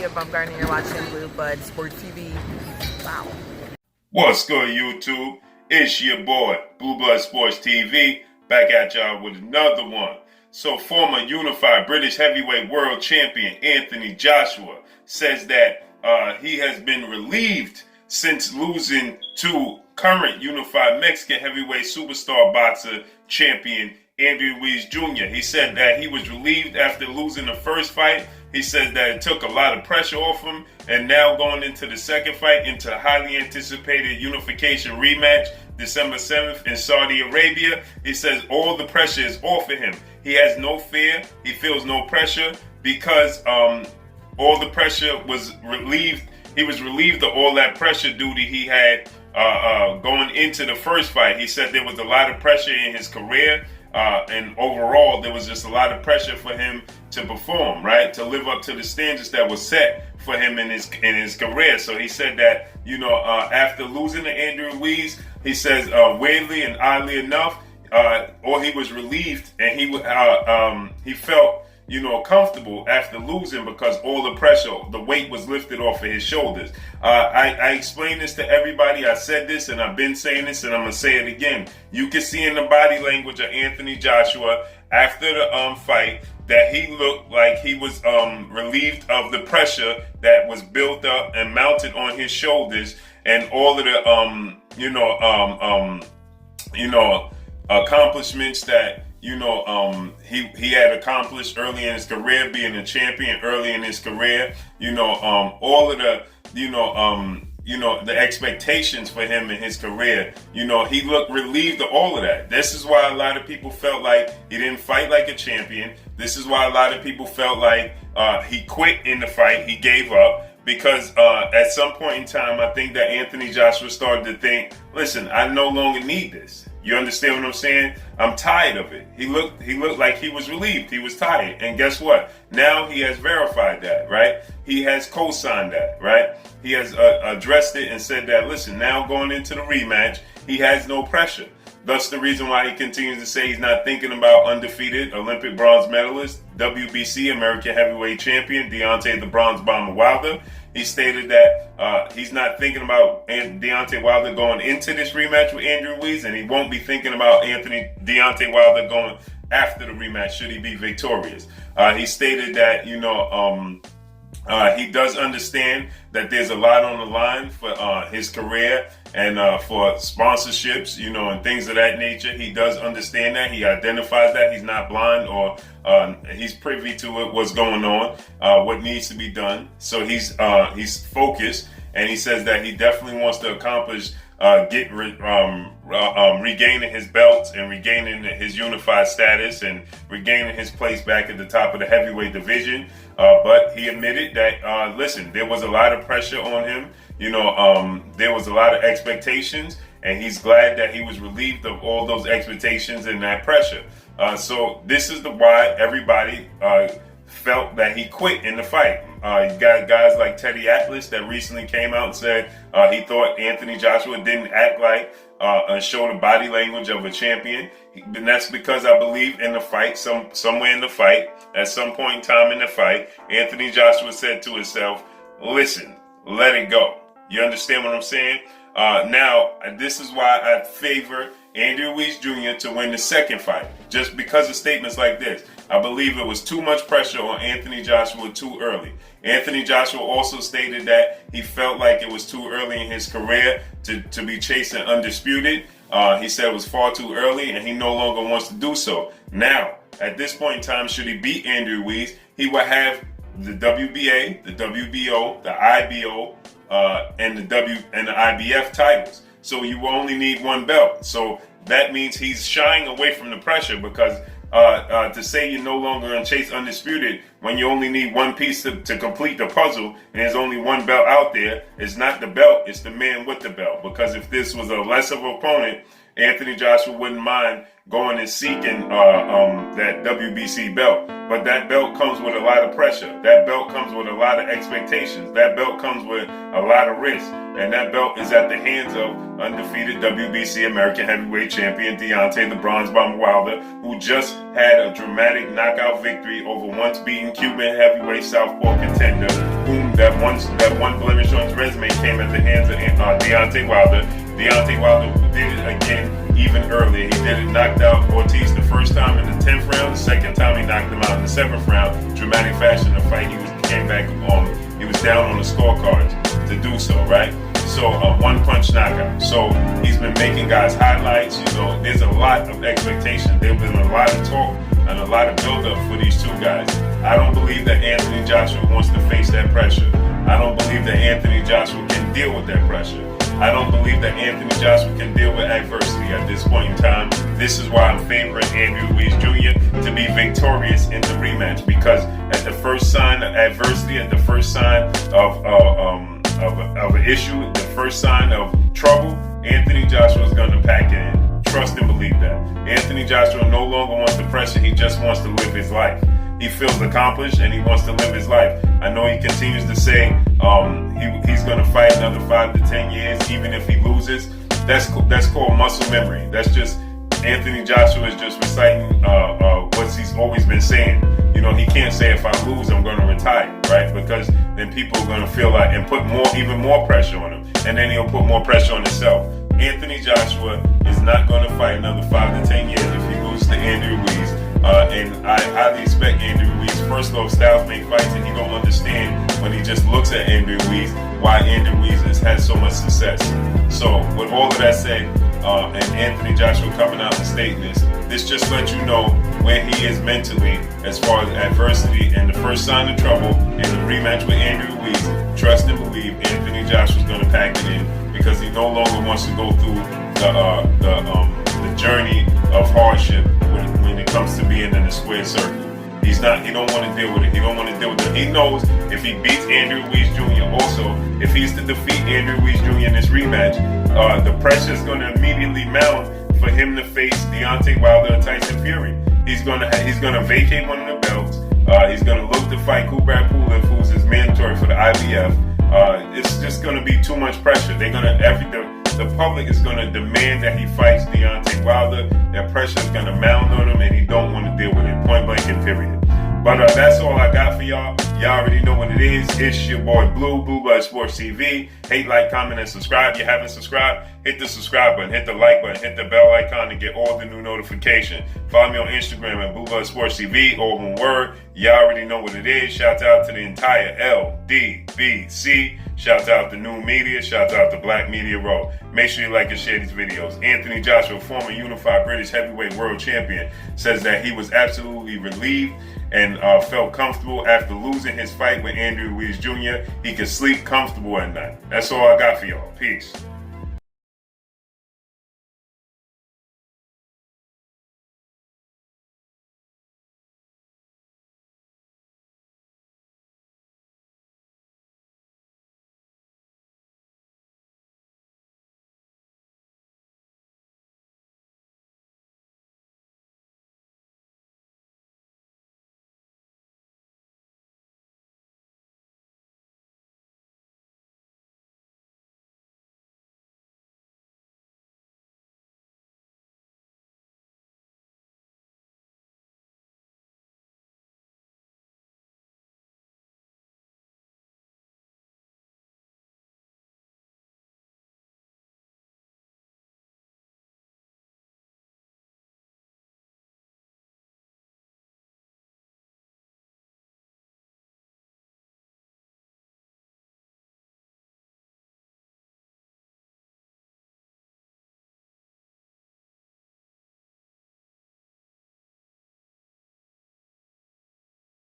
Sophia Baumgartner. You're watching Blue Bud Sports TV. Wow. What's good, YouTube? It's your boy, Blue Blood Sports TV, back at y'all with another one. So former unified British heavyweight world champion Anthony Joshua says that he has been relieved since losing to current unified Mexican heavyweight superstar boxer champion Andrew Ruiz Jr. He said that he was relieved after losing the first fight. He said that it took a lot of pressure off him, and now going into the second fight, into the highly anticipated Unification rematch, December 7th in Saudi Arabia, he says all the pressure is off of him. He has no fear. He feels no pressure because all the pressure was relieved. He was relieved of all that pressure duty he had going into the first fight. He said there was a lot of pressure in his career. And overall, there was just a lot of pressure for him to perform, right? To live up to the standards that was set for him in his career. So he said that, after losing to Andrew Ruiz, he says, weirdly and oddly enough, or he was relieved and he felt, comfortable after losing because all the pressure, the weight was lifted off of his shoulders. I explained this to everybody. I said this and I've been saying this and I'm going to say it again. You can see in the body language of Anthony Joshua after the fight that he looked like he was relieved of the pressure that was built up and mounted on his shoulders and all of the, accomplishments that he had accomplished early in his career, being a champion early in his career, all of the, the expectations for him in his career, he looked relieved of all of that. This is why a lot of people felt like he didn't fight like a champion. This is why a lot of people felt like he quit in the fight, he gave up. Because at some point in time, I think that Anthony Joshua started to think, listen, I no longer need this. You understand what I'm saying? I'm tired of it. He looked like he was relieved. He was tired. And guess what? Now he has verified that, right? He has co-signed that, right? He has addressed it and said that, listen, now going into the rematch, he has no pressure. Thus the reason why he continues to say he's not thinking about undefeated Olympic bronze medalist, WBC American heavyweight champion, Deontay the Bronze Bomber Wilder. He stated that he's not thinking about Deontay Wilder going into this rematch with Andrew Ruiz, and he won't be thinking about Deontay Wilder going after the rematch should he be victorious. He stated that, he does understand that there's a lot on the line for his career and for sponsorships, and things of that nature. He does understand that. He identifies that. He's not blind or he's privy to what's going on, what needs to be done. So he's focused, and he says that he definitely wants to accomplish regaining his belts and regaining his unified status and regaining his place back at the top of the heavyweight division. But he admitted that, listen, there was a lot of pressure on him. There was a lot of expectations, and he's glad that he was relieved of all those expectations and that pressure. So this is why everybody felt that he quit in the fight. You got guys like Teddy Atlas that recently came out and said he thought Anthony Joshua didn't act like and show the body language of a champion. And that's because I believe in the fight, somewhere in the fight, at some point in time in the fight, Anthony Joshua said to himself, listen, let it go. You understand what I'm saying? Now, this is why I favor Andrew Ruiz Jr. to win the second fight, just because of statements like this. I believe it was too much pressure on Anthony Joshua too early. Anthony Joshua also stated that he felt like it was too early in his career to be chasing undisputed. He said it was far too early and he no longer wants to do so. Now, at this point in time, should he beat Andrew Ruiz, he will have the WBA, the WBO, the IBO, and the IBF titles. So you will only need one belt. So that means he's shying away from the pressure because to say you're no longer going to chase undisputed when you only need one piece to complete the puzzle and there's only one belt out there, it's not the belt, it's the man with the belt. Because if this was a less of an opponent, Anthony Joshua wouldn't mind going and seeking that WBC belt. But that belt comes with a lot of pressure. That belt comes with a lot of expectations. That belt comes with a lot of risk. And that belt is at the hands of undefeated WBC American Heavyweight Champion Deontay the Bronze Bomber Wilder, who just had a dramatic knockout victory over once beaten Cuban heavyweight southpaw contender, whom that one blemish on his resume came at the hands of Deontay Wilder. Deontay Wilder did it again even earlier. He did it, knocked out Ortiz the first time in the 10th round. The second time he knocked him out in the 7th round. Dramatic fashion. The fight came back he was down on the scorecards to do so, right? So a one-punch knockout. So he's been making guys highlights. There's a lot of expectation. There's been a lot of talk and a lot of build-up for these two guys. I don't believe that Anthony Joshua wants to face that pressure. I don't believe that Anthony Joshua can deal with that pressure. I don't believe that Anthony Joshua can deal with adversity at this point in time. This is why I'm favoring Andrew Ruiz Jr. to be victorious in the rematch, because at the first sign of adversity, at the first sign of an issue, the first sign of trouble, Anthony Joshua is going to pack it in. Trust and believe that. Anthony Joshua no longer wants the pressure. He just wants to live his life. He feels accomplished and he wants to live his life. I know he continues to say he's going to fight another 5 to 10 years, even if he loses. That's called muscle memory. That's just Anthony Joshua is just reciting what he's always been saying. He can't say if I lose, I'm going to retire, right? Because then people are going to feel like and put even more pressure on him, and then he'll put more pressure on himself. Anthony Joshua is not going to fight another 5 to 10 years if he loses to Andrew Ruiz. And I highly expect Andrew Ruiz. First off, styles make fights, and he don't understand when he just looks at Andrew Ruiz why Andrew Ruiz has had so much success. So with all of that said, and Anthony Joshua coming out and stating this just lets you know where he is mentally as far as adversity and the first sign of trouble and the rematch with Andrew Ruiz. Trust and believe Anthony Joshua's going to pack it in, because he no longer wants to go through the journey of hardship when it comes to being in the square circle. He don't want to deal with it. He don't want to deal with it. He knows if he beats Andrew Ruiz Jr. also, if he's to defeat Andrew Ruiz Jr. in this rematch, the pressure is going to immediately mount for him to face Deontay Wilder or Tyson Fury. He's gonna vacate one of the belts. He's gonna look to fight Kubrat Pulev, who's his mandatory for the IBF. It's just gonna be too much pressure. The public is gonna demand that he fights Deontay Wilder. That pressure is gonna mount on him, and he don't want to deal with it. Point blank and period. But that's all I got for y'all. Y'all already know what it is. It's your boy Blue Blood Sports TV. Hate, like, comment, and subscribe. If you haven't subscribed, hit the subscribe button, hit the like button, hit the bell icon to get all the new notifications. Follow me on Instagram at Blue Blood Sports TV, all one word. Y'all already know what it is. Shout out to the entire LDBC. Shout out to New Media. Shout out to Black Media Row. Make sure you like and share these videos. Anthony Joshua, former unified British heavyweight world champion, says that he was absolutely relieved and felt comfortable after losing his fight with Andrew Ruiz Jr. He could sleep comfortable at night. That's all I got for y'all. Peace.